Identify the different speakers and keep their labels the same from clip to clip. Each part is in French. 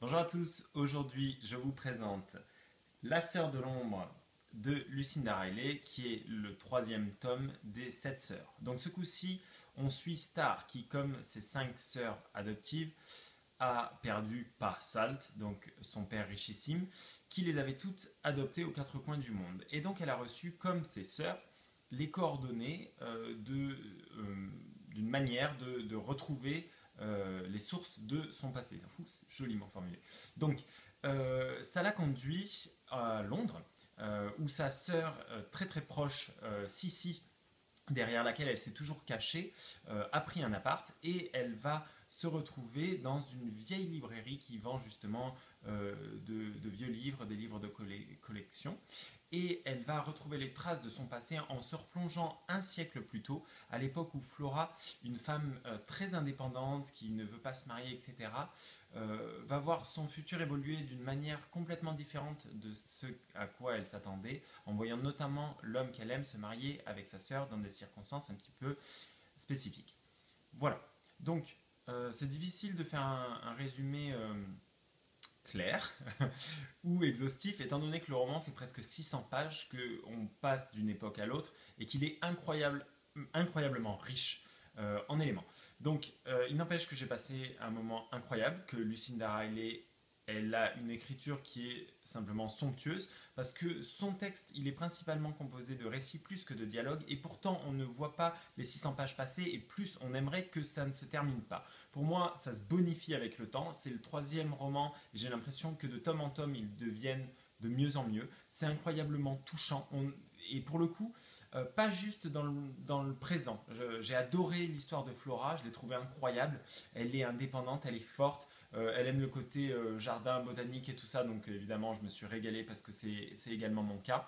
Speaker 1: Bonjour à tous, aujourd'hui je vous présente La Sœur de l'Ombre de Lucinda Riley qui est le troisième tome des 7 sœurs. Donc ce coup-ci on suit Star qui comme ses 5 sœurs adoptives a perdu par Salt, donc son père richissime, qui les avait toutes adoptées aux quatre coins du monde. Et donc elle a reçu comme ses sœurs les coordonnées d'une manière de retrouver les sources de son passé. C'est joliment formulé. Donc, ça l'a conduit à Londres, où sa sœur très très proche, Sissi, derrière laquelle elle s'est toujours cachée, a pris un appart et elle va se retrouver dans une vieille librairie qui vend justement de vieux livres, des livres de collection. Et elle va retrouver les traces de son passé en se replongeant un siècle plus tôt, à l'époque où Flora, une femme très indépendante qui ne veut pas se marier, etc., va voir son futur évoluer d'une manière complètement différente de ce à quoi elle s'attendait, en voyant notamment l'homme qu'elle aime se marier avec sa sœur dans des circonstances un petit peu spécifiques. Voilà. Donc, c'est difficile de faire un résumé clair ou exhaustif, étant donné que le roman fait presque 600 pages, qu'on passe d'une époque à l'autre et qu'il est incroyablement riche en éléments. Donc, il n'empêche que j'ai passé un moment incroyable, que Lucinda Riley, elle a une écriture qui est simplement somptueuse, parce que son texte, il est principalement composé de récits plus que de dialogues, et pourtant on ne voit pas les 600 pages passer, et plus on aimerait que ça ne se termine pas. Pour moi, ça se bonifie avec le temps, c'est le troisième roman, et j'ai l'impression que de tome en tome, ils deviennent de mieux en mieux. C'est incroyablement touchant, et pour le coup, pas juste dans le présent. J'ai adoré l'histoire de Flora, je l'ai trouvée incroyable. Elle est indépendante, elle est forte, elle aime le côté jardin botanique et tout ça, donc évidemment je me suis régalé parce que c'est également mon cas.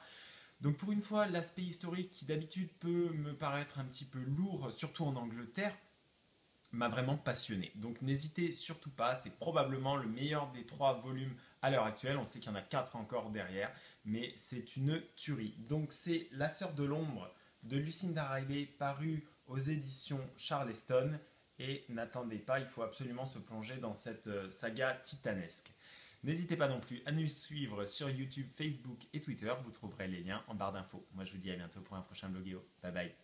Speaker 1: Donc pour une fois, l'aspect historique qui d'habitude peut me paraître un petit peu lourd, surtout en Angleterre, m'a vraiment passionné. Donc n'hésitez surtout pas, c'est probablement le meilleur des trois volumes à l'heure actuelle. On sait qu'il y en a quatre encore derrière, mais c'est une tuerie. Donc c'est La Sœur de l'Ombre de Lucinda Riley, paru aux éditions Charleston. Et n'attendez pas, il faut absolument se plonger dans cette saga titanesque. N'hésitez pas non plus à nous suivre sur YouTube, Facebook et Twitter. Vous trouverez les liens en barre d'infos. Moi je vous dis à bientôt pour un prochain bloguéo. Bye bye.